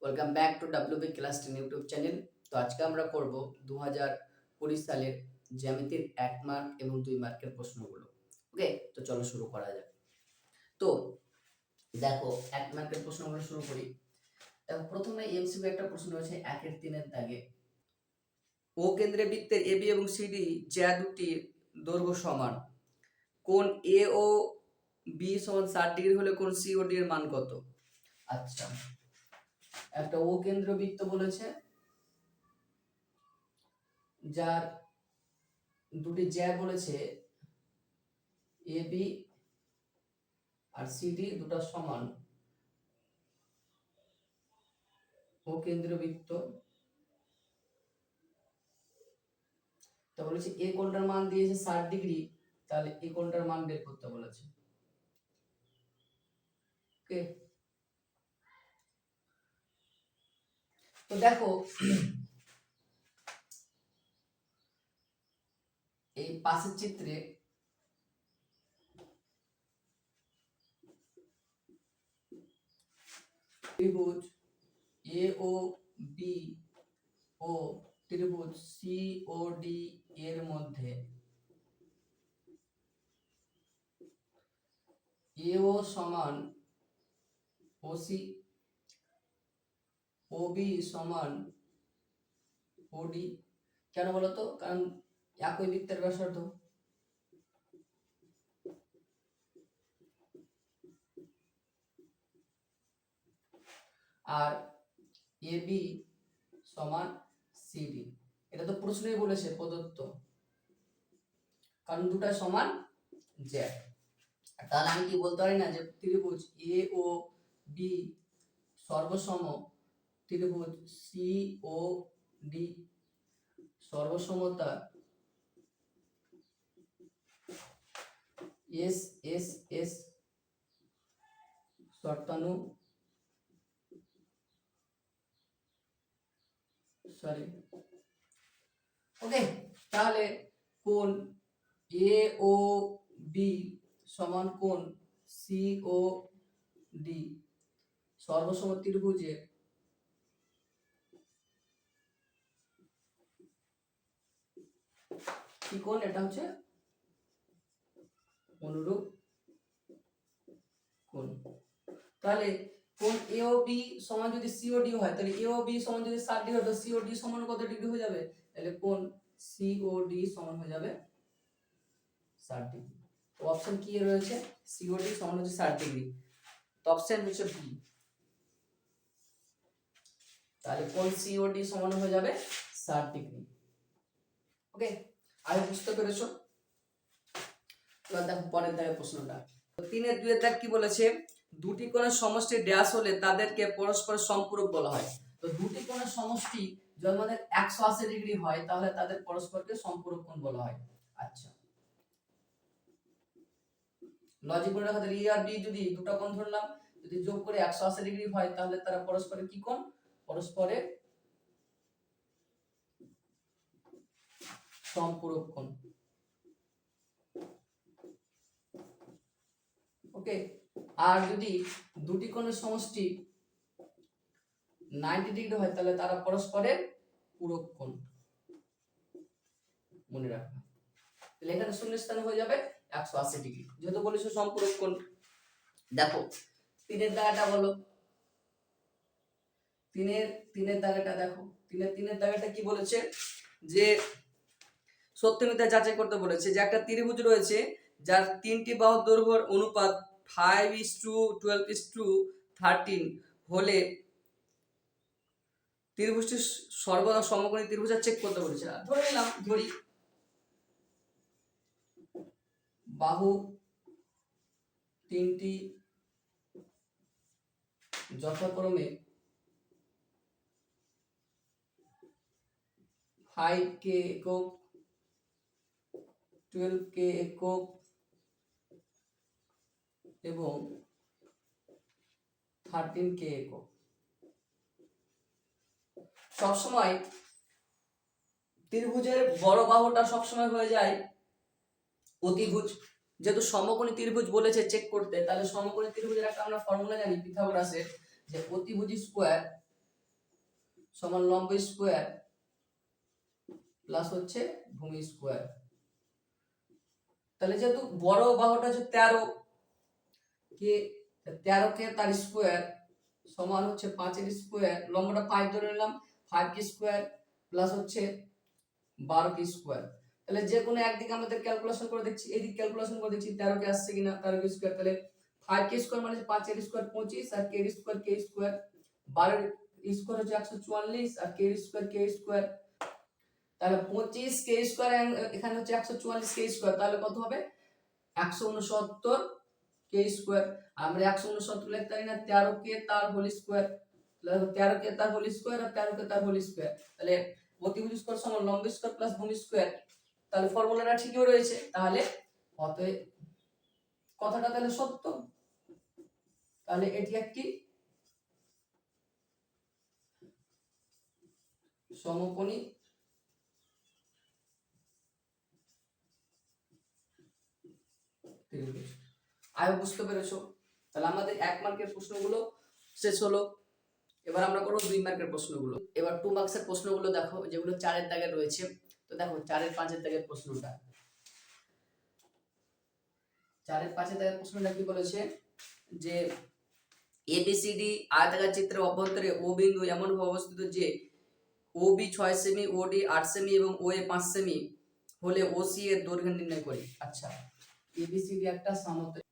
Welcome back to WB class 10 YouTube channel. তো আজকে আমরা করব 2020 সালের জ্যামিতির 1 মার্ক এবং 2 মার্কের প্রশ্নগুলো। ওকে, তো চলো শুরু করা যাক। তো দেখো 1 মার্কের প্রশ্নগুলো শুরু করি। দেখো প্রথমে এমসিকিউ একটা প্রশ্ন রয়েছে 1 এর 3 এর দাগে। ও কেন্দ্রে বৃত্তের এবি এবং সিডি যা দুটি দৈর্ঘ্য সমান, কোণ এ ও বি সমান 60 ডিগ্রি হলে কোণ সি ও ডি এর মান কত? আচ্ছা, একটা ও কেন্দ্র বৃত্ত বলেছে যার দুটি জ্যা বলেছে এ বি আর সিডি দুটো সমান, ও কেন্দ্রীয় বৃত্ত। তো বলেছে এ কোণটার মান দিয়েছে 60 ডিগ্রি, তাহলে এ কোণটার মান বের করতে বলেছে। ওকে, তো দেখো এই পাশের চিত্রে ত্রিভুজ এ ও বি ও ত্রিভুজ সি ও ডি এর মধ্যে এ ও সমান ও সি, ও বি সমান ও ডি। কেন বলতো? কারণ একই বৃত্তের ব্যাসার্ধ। আর এ বি সমান সিডি, এটা তো প্রশ্নই বলেছে প্রদত্ত, কারণ দুটা সমান জ্যা। তাহলে আমি কি বলতে পারি না যে ত্রিভুজ এ ও বি সর্বসম ত্রিভুজ সি ও ডি সর্বসমতা এস এস এস শর্তানু সরি ওকে। তাহলে কোণ এ ও বি সমান কোণ সি ও ডি সর্বসম ত্রিভুজে কি কোণ? এটা হচ্ছে অনুরূপ কোণ। তাহলে কোণ এ ও বি সমান যদি সি ও ডি হয়, তাহলে এ ও বি সমান যদি 60 ডিগ্রি হয়, তো সি ও ডি সমান কত ডিগ্রি হয়ে যাবে? তাহলে কোণ সি ও ডি সমান হয়ে যাবে 60 ডিগ্রি। তো অপশন কি এ রয়েছে? সি ও ডি সমান হচ্ছে 60 ডিগ্রি। তো অপশন হচ্ছে বি। তাহলে কোণ সি ও ডি সমান হয়ে যাবে 60 ডিগ্রি। ওকে, আরে বুঝতে পেরেছো? এবার দেখো পরের দাগের প্রশ্নটা। তো 3 এর 2 এর দাগ কি বলেছে? দুটি কোণের সমষ্টি ড্যাশ হলে তাদেরকে পরস্পর সম্পূরক বলা হয়। তো দুটি কোণের সমষ্টি যদি আমাদের 180 ডিগ্রি হয়, তাহলে তাদের পরস্পরকে সম্পূরক কোণ বলা হয়। আচ্ছা, লজিক করে রাখা, তাহলে ই আর বি যদি দুটো কোণ ধরলাম, যদি যোগ করে 180 ডিগ্রি হয়, তাহলে তারা পরস্পরের কি কোণ? পরস্পরের সম্পূরক কোণ। ওকে, আর যদি দুটি কোণের সমষ্টি 90 ডিগ্রি হয়, তাহলে তারা পরস্পরের পূরক কোণ। মনে রাখবে, তাহলে এখানে শূন্যস্থানে হয়ে যাবে 180 ডিগ্রি, যেহেতু বলেছো সম্পূরক কোণ। দেখো 3 এর দাগাটা বলো। 3 এর দাগাটা দেখো। 3 এর দাগাটা কি বলেছে? যে সত্যমিথ্যা যাচাই করতে বলেছে যে একটা ত্রিভুজ রয়েছে যার 3টি বাহুর দৈর্ঘ্যের অনুপাত 5:12:13 হলে ত্রিভুজটি সর্বদা সমকোণী ত্রিভুজ চেক করতে বলেছে। ধরে নিলাম, ধরি বাহু 3টি যথাক্রমে 5k একক, 12k একক এবং 13k একক। সবসময় ত্রিভুজের বড় বাহুটা সবসময় হয়ে যায় অতিভুজ। যেহেতু সমকোণী ত্রিভুজ বলেছে চেক করতে, তাহলে সমকোণী ত্রিভুজের একটা আমরা ফর্মুলা জানি পিথাগোরাসের, যে অতিভুজ স্কয়ার সমান লম্ব স্কোয়ার প্লাস হচ্ছে ভূমি স্কোয়ার। তাহলে যেহেতু বড় বাহুটা হচ্ছে 13 কে 13 কে তার স্কোয়ার সমান হচ্ছে 5 এর স্কোয়ার, লম্বটা 5 ধরে নিলাম, 5 কি স্কোয়ার প্লাস হচ্ছে 12 কি স্কোয়ার। তাহলে যে কোনো একদিকে আমাদের ক্যালকুলেশন করে দেখছি, এদিকে ক্যালকুলেশন করে দেখছি 13 কে আসছে কিনা, 13 কি স্কোয়ার। তাহলে 5 কি স্কোয়ার মানে 5 এর স্কোয়ার 25 আর কে এর স্কোয়ার কে স্কোয়ার, 12 এর স্কোয়ার হচ্ছে 144 আর কে এর স্কোয়ার কে স্কোয়ার। তাহলে 25 কে স্কোয়ার এখানে হচ্ছে 144 কে স্কোয়ার, তাহলে কত হবে 169 কে স্কোয়ার। আমরা 169 লিখতে পারি না, 13 কে তার হোল স্কোয়ার, 13 কে তার হোল স্কোয়ার আর 13 কে তার হোল স্কোয়ার। তাহলে অতিভুজ স্কোয়ার সমান লম্ব স্কোয়ার প্লাস ভূমি স্কোয়ার। তাহলে ফর্মুলাটা ঠিকই রয়েছে, তাহলে অতএব কথাটা তাহলে সত্য। তাহলে এটি একটি সমকোণী ত্রিভুজ। আয় বুঝতে পেরেছো? তাহলে আমাদের 1 মার্কের প্রশ্নগুলো শেষ হলো। এবার আমরা করব 2 মার্কের প্রশ্নগুলো। এবার 2 মার্কসের প্রশ্নগুলো দেখো, যেগুলো 4 এর দাগে রয়েছে। তো দেখো 4 এর 5 এর দাগের প্রশ্নটা, 4 এর 5 এর দাগের প্রশ্নটা কি বলেছে যে এবিসিডি আয়তাকার চিত্রের অভ্যন্তরে ও বিন্দু এমন ভাবে অবস্থিত যে ওবি 6 সেমি, ওডি 8 সেমি এবং ওএ 5 সেমি হলে ওসি এর দৈর্ঘ্য নির্ণয় করি। আচ্ছা, এবিসিডি একটা সমতল,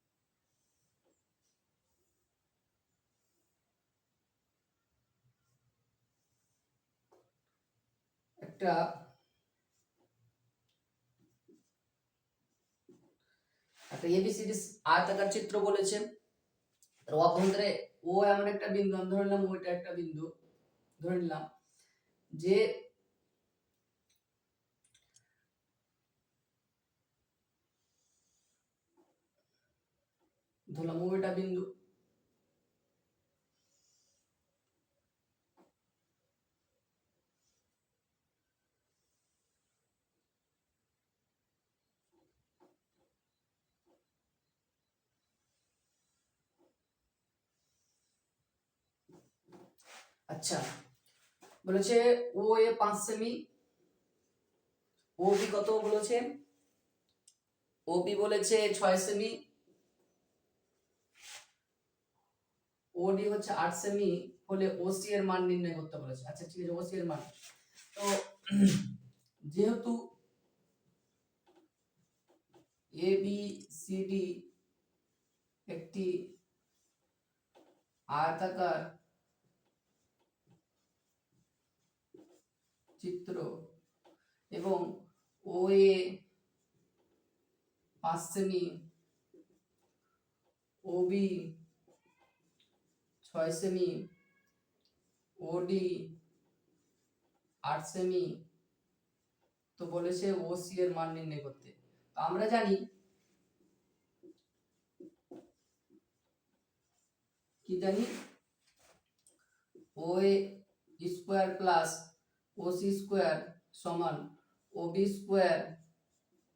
একটা এবিসিডি আয়তাকার চিত্র বলেছে, তার অভ্যন্তরে ও এমন একটা বিন্দু, আমি ধরে নিলাম ওইটা একটা বিন্দু ধরে নিলাম, যে ধরলাম ওইটা বিন্দু, আচ্ছা বলেছে ও এ 5 সেমি, ও বি কত বলেছে, ও বি বলেছে 6 সেমি, ও ডি হচ্ছে 8 সেমি হলে ওসি এর মান নির্ণয় করতে বলেছে। আচ্ছা ঠিক আছে, ওসি এর মান, তো যেহেতু এ বি সি ডি একটি আয়তাকার চিত্র এবং ও এ 5 সেমি, ও বি 6 সেমি, ও ডি 8 সেমি, তো বলেছে ওসি এর মান নির্ণয় করতে। তো আমরা জানি কি জানি, ও এ স্কোয়ার প্লাস ওসি স্কোয়ার সমান ওবি স্কোয়ার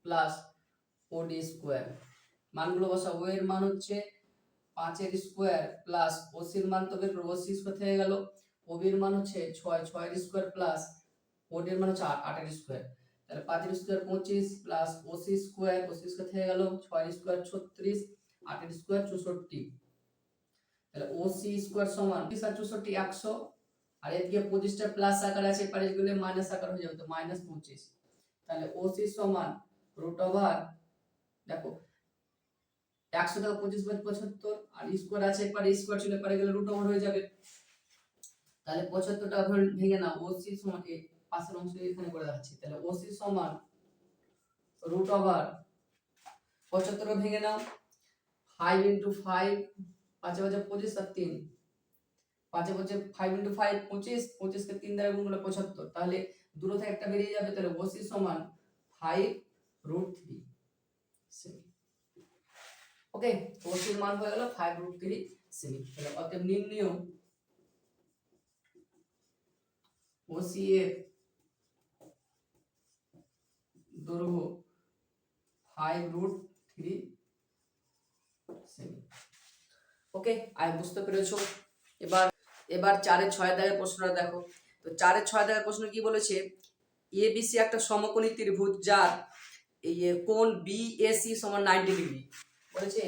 প্লাস ওডি স্কোয়ার। মানগুলো বসা, ও এর মান হচ্ছে 5 এর স্কোয়ার প্লাস ওসি এর মান তো বের করব, ওসি স্কোয়ার থেকে গেল, ওবি এর মান হচ্ছে 6 এর স্কোয়ার প্লাস ওডি এর মান হচ্ছে 8 এর স্কোয়ার। তাহলে 5 এর স্কোয়ার 25 প্লাস ওসি স্কোয়ার থেকে গেল 6 এর স্কোয়ার 36, 8 এর স্কোয়ার 64। তাহলে ওসি স্কোয়ার সমান 30 আর 64 100, আর এদিকে 25টা প্লাস আকার আছে, পারে গেলে মাইনাস আকার হয়ে যাবে, তো -25। তাহলে ওসি সমান রুট ওভার, দেখো 100 থেকে 25 বাদ 75, আর স্কোয়ার আছে পারে স্কোয়ার ছিল পারে গেলে রুট ওভার হয়ে যাবে। তাহলে 75টা ভেঙে নাও, ওসি সমান এই পাশের অংশ এখানে করে রাখছি, তাহলে ওসি সমান রুট ওভার 75 ভেঙে নাও, 5 × 5 5 5 25 আর 3 5 5 × 5 25, 25 কে 3 দ্বারা গুণ করলে 75, তাহলে দূর থেকে একটা বেরিয়ে যাবে, তাহলে ওসি সমান 5√3 সেমি। ওকে, ওসির মান হয়ে গেল 5√3 সেমি। তাহলে অতএব নির্ণয় ওসি এর দৈর্ঘ্য 5√3 সেমি। ওকে, আই বুঝতে পেরেছো? এবার 4 এর 6 দাগের প্রশ্নটা দেখো, তো 4-6 দাগের প্রশ্ন কি বলেছে, এবিসি একটা সমকোণী ত্রিভুজ যার এই কোণ বিএসি সমান 90 ডিগ্রি। বলেছে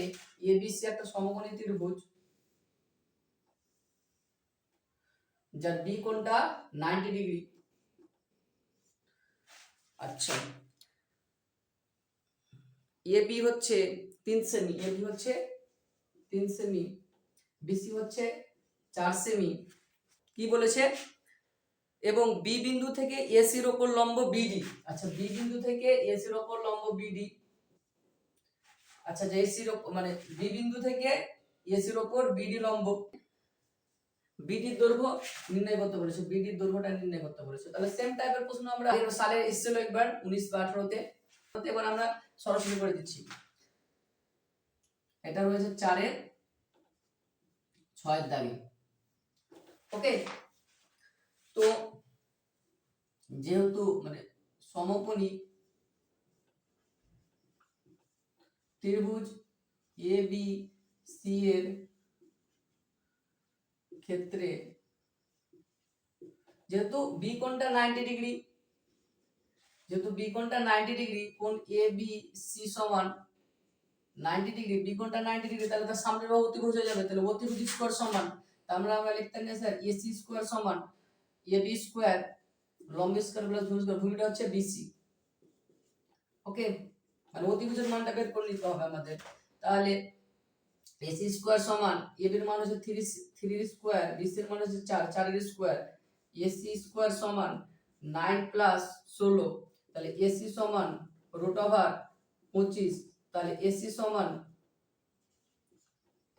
এবিসি একটা সমকোণী ত্রিভুজ যার বি কোণটা 90 ডিগ্রি। আচ্ছা, এবি হচ্ছে 3 সেমি, এবি হচ্ছে 3 সেমি, বিসি হচ্ছে 4 সেমি। কি বলেছে, এবং বি বিন্দু থেকে এসির ওপর লম্ব বিডি। আচ্ছা, বি বিন্দু থেকে এসির ওপর লম্ব বিডি। আচ্ছা, যে এসির মানে বি বিন্দু থেকে এসির ওপর বিডি লম্ব, বিডির দৈর্ঘ্য নির্ণয় করতে বলেছে, বিডির দৈর্ঘ্যটা নির্ণয় করতে বলেছে। তাহলে সেম টাইপের প্রশ্ন আমরা সালে এসেছিল একবার 19 বা 18তে, এবার আমরা সরাসরি করে দিচ্ছি। এটা রয়েছে 4-6 দাগে। ওকে, তো যেহেতু মানে সমকোণী ত্রিভুজ এ বি সি এর ক্ষেত্রে যেহেতু বি কোণটা 90 ডিগ্রি, যেহেতু বি কোণটা 90 ডিগ্রি, কোণ এ বি সি সমান 90 ডিগ্রি, বি কোণটা 90 ডিগ্রি, তাহলে তার সামনের বাহু অতিভুজ হয়ে যাবে। তাহলে অতিভুজ স্কয়ার সমান, আমরা লিখতে পারি স্যার এসি স্কয়ার সমান এবি স্কয়ার লম্ব স্কয়ার প্লাস ভূমি স্কয়ার, ভূমিটা হচ্ছে বিসি। ওকে, মানে অতিভুজের মানটা বের করে নিতে হবে আমাদের। তাহলে এসি স্কয়ার সমান এবি এর মান হচ্ছে 3 স্কয়ার, বিসি এর মান হচ্ছে 4 এর স্কয়ার, এসি স্কয়ার সমান 9 প্লাস 16, তাহলে এসি সমান √25, তাহলে এসি সমান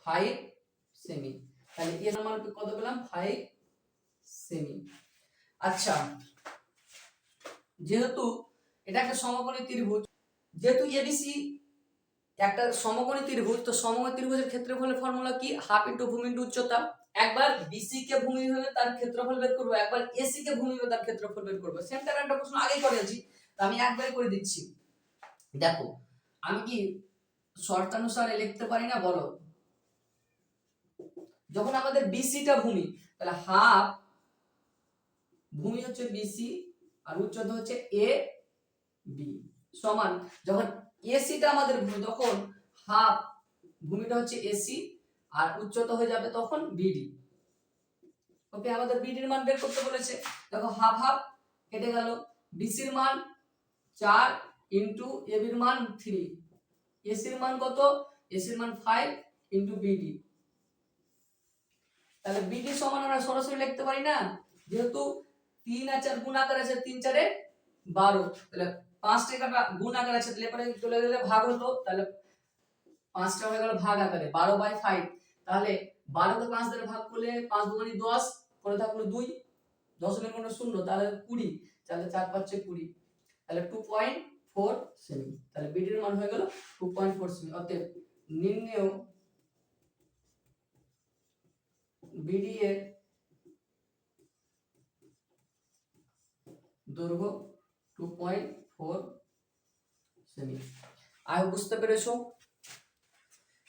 5 সেমি। তাহলে এর মান কত পেলাম, 5 সেমি। আচ্ছা, যেহেতু এটা একটা সমকোণী ত্রিভুজ, যেহেতু এবিসি একটা সমকোণী ত্রিভুজ, তো সমকোণী ত্রিভুজের ক্ষেত্রফলের ফর্মুলা কি, হাফ ইনটু ভূমি ইনটু উচ্চতা। একবার বিসি কে ভূমি ভেবে তার ক্ষেত্রফল বের করব, একবার এসি কে ভূমি ভেবে তার ক্ষেত্রফল বের করব। সেম টাইপ একটা প্রশ্ন আগেই করেছি, তো আমি একবারই করে দিচ্ছি। দেখো, আমি কি শর্তানুসারে লিখতে পারি না, বলো? যখন আমাদের বিসিটা ভূমি, তাহলে হাফ ভূমি হচ্ছে বিসি আর উচ্চতা হচ্ছে এ বি সমান, যখন এসিটা আমাদের ভূমি তখন হাফ ভূমিটা হচ্ছে এসি আর উচ্চতা হয়ে যাবে তখন বিডি। ওকে, আমাদের বিডির মান বের করতে বলেছে। দেখো হাফ হাফ কেটে গেল, বিসির মান 4 ইনটু এবির মান 3, এসির মান কত, এসির মান 5 ইনটু বিডি। তাহলে বিডি সমান আমরা সরাসরি লিখতে পারি না, যেহেতু 3 আর 4 গুণ আকার আছে, 3 4 12, তাহলে 5 টাকা গুণ আকার আছে, তাহলে পরে চলে গেলে ভাগ হতো, তাহলে 5টা হয়ে গেল ভাগ আকারে 12/5। তাহলে 12 কে 5 দ্বারা ভাগ করলে 5 দুগুণে 10, পরে থাকলো 2, 10 এর কোনো শূন্য, তাহলে 20, তাহলে 4 5 20, তাহলে 2.4 সেমি। তাহলে বিডি এর মান হয়ে গেল 2.4 সেমি। অতএব নির্ণেয় বিডি এর দৈর্ঘ্য 2.4 সেমি। বুঝতে পেরেছো?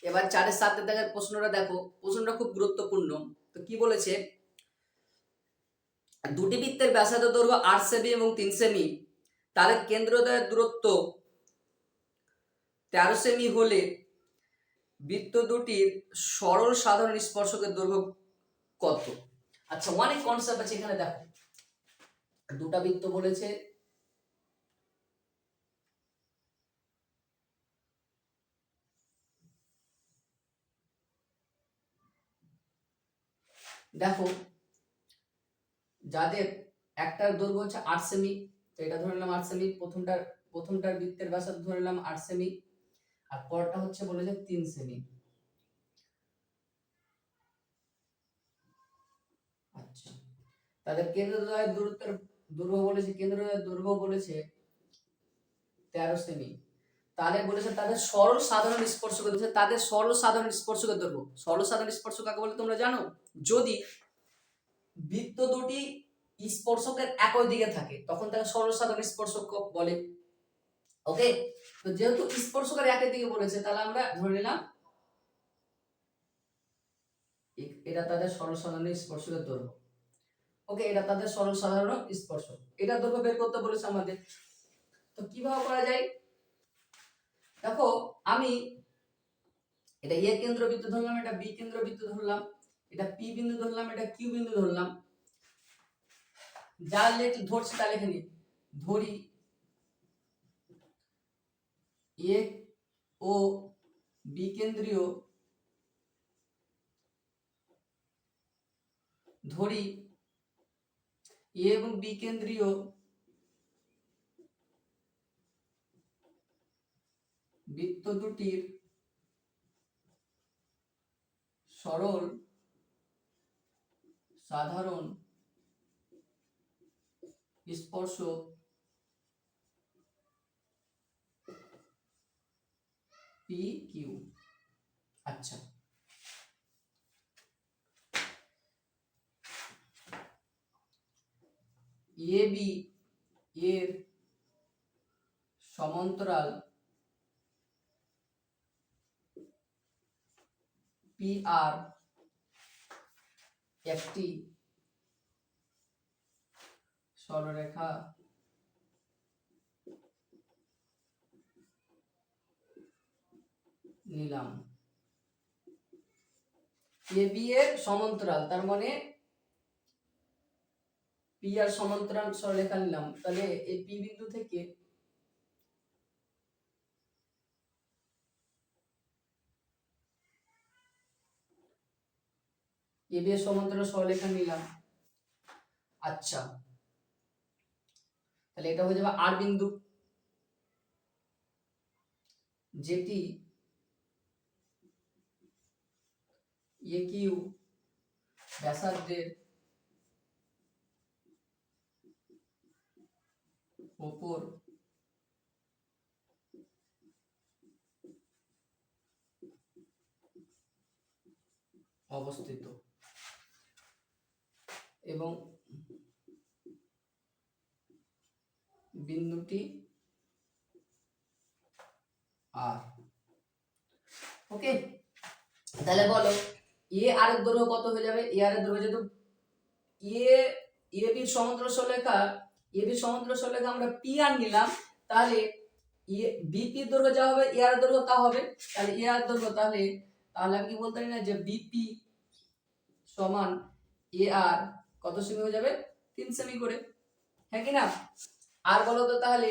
এবার 4-7 দাগের প্রশ্নটা দেখো, প্রশ্নটা খুব গুরুত্বপূর্ণ। তো কি বলেছে, দুটি বৃত্তের ব্যাসার্ধ দৈর্ঘ্য 8 সেমি এবং 3 সেমি, তাদের কেন্দ্রদ্বয়ের দূরত্ব 13 সেমি হলে বৃত্ত দুটির সরল সাধারণ স্পর্শকের দৈর্ঘ্য কত? আচ্ছা, অনেক কনসেপ্ট আছে এখানে। দেখো, দুটা বৃত্ত বলেছে, দেখো যাদের একটার দৈর্ঘ্য হচ্ছে 8 সেমি, তো এটা ধরে নিলাম 8 সেমি, প্রথমটার বৃত্তের ব্যাসার্ধ ধরে নিলাম 8 সেমি, আর পরটা হচ্ছে বলেছে 3 সেমি। আচ্ছা, তাদের কেন্দ্রদ্বয়ের দূরত্বের দৈর্ঘ্য বলেছে, কেন্দ্রদ্বয়ের দৈর্ঘ্য বলেছে 13 সেমি। তাহলে বলেছে তাদের সরল সাধারণ স্পর্শকের দৈর্ঘ্য, তাদের সরল সাধারণ স্পর্শকের দৈর্ঘ্য। সরল সাধারণ স্পর্শক কাকে বলে তোমরা জানো? যদি বৃত্ত দুটি স্পর্শকের একই দিকে থাকে তখন তাকে সরল সাধারণ স্পর্শক বলে। ওকে, তো যেহেতু স্পর্শকের একই দিকে বলেছে, তাহলে আমরা ধরে নিলাম এটা তাদের সরল সাধারণ স্পর্শকের দৈর্ঘ্য। ওকে, এটা তাদের সরল সাধারণ স্পর্শ। এটা দৈর্ঘ্য বের করতে বলেছে আমাদের। তো কিভাবে করা যায়? দেখো, আমি এটা এ কেন্দ্রবৃত্ত ধরলাম, এটা বি কেন্দ্রবৃত্ত ধরলাম, এটা পি বিন্দু ধরলাম, এটা কিউ বিন্দু ধরলাম। যা ধরছি তা লিখে নি। ধরি এ ও বি কেন্দ্রীয়, ধরি এ এবং বি কেন্দ্রীয় বৃত্ত দুটির সরল সাধারণ স্পর্শক পি কিউ। আচ্ছা, এ বি এর সমান্তরাল পি আর একটি সরলরেখা নিলাম। এ বি এর সমান্তরাল, তার মানে পি আর সমান্তরাল সরলরেখা নিলাম। তাহলে এই পি বিন্দু থেকে এ বি এর সমান্তরাল সরলরেখা নিলাম। আচ্ছা, তাহলে এটা হয়ে যাবে আর বিন্দু, যেটি এ কিউ ব্যাসার্ধের উপর অবস্থিত এবং বিন্দুটি আর। ওকে, তাহলে বলো এ আর এর দৈর্ঘ্য কত হয়ে যাবে? এ আর এর দৈর্ঘ্য যেহেতু এ বি সমান্তরাল সরলরেখা, এ বি সমান্তরাল সরলরেখা আমরা পি আর নিলাম, তাহলে বিপি এর দৈর্ঘ্য যা হবে এ আর এর দৈর্ঘ্য তা হবে। তাহলে এ আর দৈর্ঘ্য, তাহলে আমি কি বলতে পারি না যে বিপি সমান এ আর কত সেমি হয়ে যাবে? 3 সেমি করে, হ্যাঁ কি না? আর বলো তো তাহলে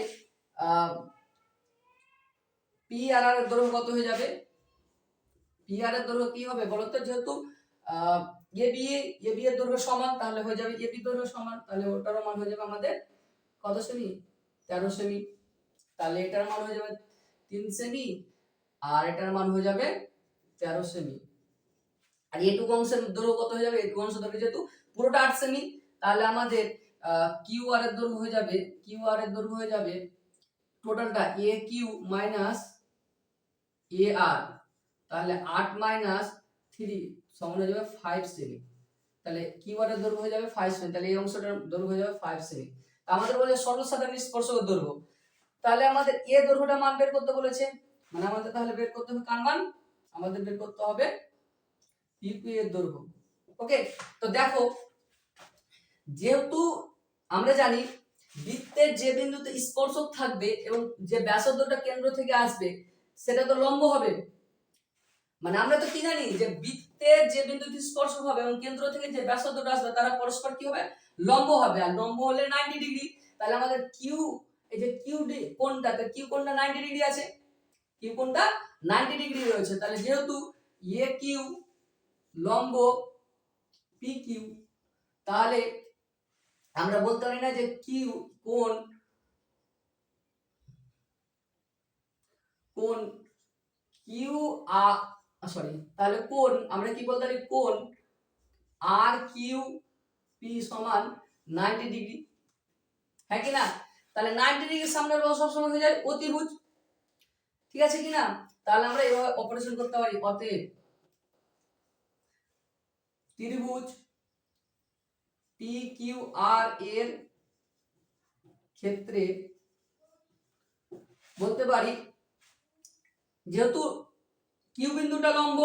পি আর এর দৈর্ঘ্য কত হয়ে যাবে? পি আর এর দৈর্ঘ্য কি হবে বলো তো? যেহেতু এ বি এর দৈর্ঘ্য সমান, তাহলে হয়ে যাবে এ বি দৈর্ঘ্য সমান, তাহলে ওটার মান হয়ে যাবে আমাদের কত সেমি? 13 সেমি। তাহলে এটার মান হয়ে যাবে 3 সেমি আর এটার মান হয়ে যাবে 13 সেমি। আর এটুকু অংশের দৈর্ঘ্য কত হয়ে যাবে? এটুকু অংশের দৈর্ঘ্য যেহেতু পুরোটা 8 সেমি, তাহলে আমাদের কিউ আর এর দৈর্ঘ্য হয়ে যাবে টোটালটা এ কিউ মাইনাস এ আর, তাহলে 8 মাইনাস 3 সমান হয়ে যাবে 5 সেমি। তাহলে কিউ আর এর দৈর্ঘ্য হয়ে যাবে 5 সেমি, তাহলে এই অংশটার দৈর্ঘ্য হয়ে যাবে 5 সেমি। আমাদের বলে সরল সাধারণ স্পর্শক দৈর্ঘ্য, তাহলে আমাদের এ দৈর্ঘ্যটা মান বের করতে বলেছে, মানে আমাদের তাহলে বের করতে হবে কার মান? আমাদের বের করতে হবে পিপি এর দৈর্ঘ্য। ওকে, তো দেখো, যেহেতু আমরা জানি বৃত্তের যে বিন্দুতে স্পর্শক থাকবে এবং যে ব্যাসার্ধটা কেন্দ্র থেকে আসবে সেটা তো লম্ব হবে। মানে আমরা তো কি জানি যে বৃত্তের যে বিন্দুতে স্পর্শক হবে এবং কেন্দ্র থেকে যে ব্যাসার্ধটা আসবে তারা পরস্পর কি হবে? লম্ব হবে। আর লম্ব হলে 90 ডিগ্রি। তাহলে আমাদের কিউ, এই যে কিউ ডি কোণটা, কিউ কোণটা 90 ডিগ্রি আছে, কিউ কোণটা 90 ডিগ্রি রয়েছে। তাহলে যেহেতু এ কিউ লম্ব পি কিউ, তাহলে আমরা বলতে পারি না যে কিউ কোণ কিউ আর সরি, তাহলে কোণ আমরা কি বলতে পারি? কোণ আর কিউ পি সমান 90 ডিগ্রি, হ্যাঁ কি না? তাহলে 90 ডিগ্রির সামনে সবসময় হয়ে যায় অতিভুজ, ঠিক আছে কি না? তাহলে আমরা এভাবে অপারেশন করতে পারি। অতএব ত্রিভুজ পি কিউ আর এর ক্ষেত্রে বলতে পারি যেহেতু কিউ বিন্দুটা লম্ব,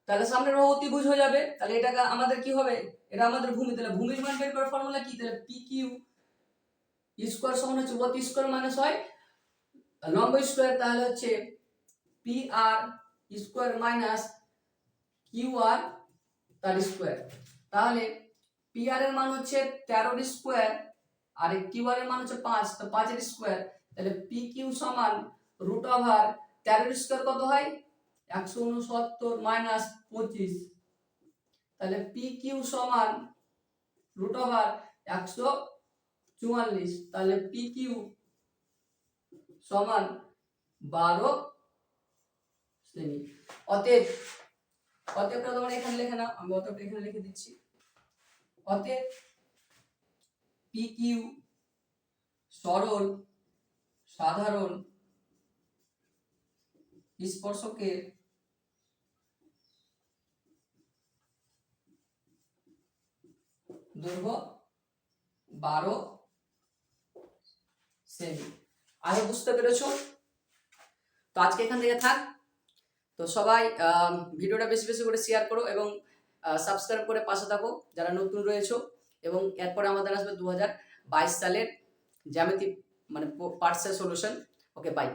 তাহলে সামনের বাহু অতিভুজ হয়ে যাবে। তাহলে এটাকে আমাদের কি হবে? এটা আমাদের ভূমি, তাহলে ভূমির মান বের করার ফর্মুলা কি? তাহলে পি কিউ স্কোয়ার সমান হচ্ছে অতি স্কোয়ার মাইনাস হয় লম্ব স্কোয়ার, তাহলে হচ্ছে P R square minus Q R তার স্কোয়ার। তাহলে পি আর এর মান হচ্ছে 13 স্কোয়ার আর কিউ আর এর মান হচ্ছে 5, তো 5 এর স্কোয়ার, তাহলে পি কিউ সমান রুট ওভার 13 স্কোয়ার কত হয় 169 মাইনাস 25, তাহলে পি কিউ সমান রুট ওভার 144, তাহলে পি কিউ সমান 12 সেমি। অতএব তোমরা এখানে লিখে নাও, আমি অতএব এখানে লিখে দিচ্ছি। অতএব পি কিউ সরল সাধারণ স্পর্শকের দৈর্ঘ্য 12 সেমি। আগে বুঝতে পেরেছো? তো আজকে এখান থেকে থাক। তো সবাই ভিডিওটা বেশি বেশি করে শেয়ার করো এবং সাবস্ক্রাইব করে পাশে থাকো যারা নতুন রয়েছো। এবং এরপরে আমাদের আসবে 2022 সালের জ্যামিতি মানে পার্টসের সলিউশন। Okay, by.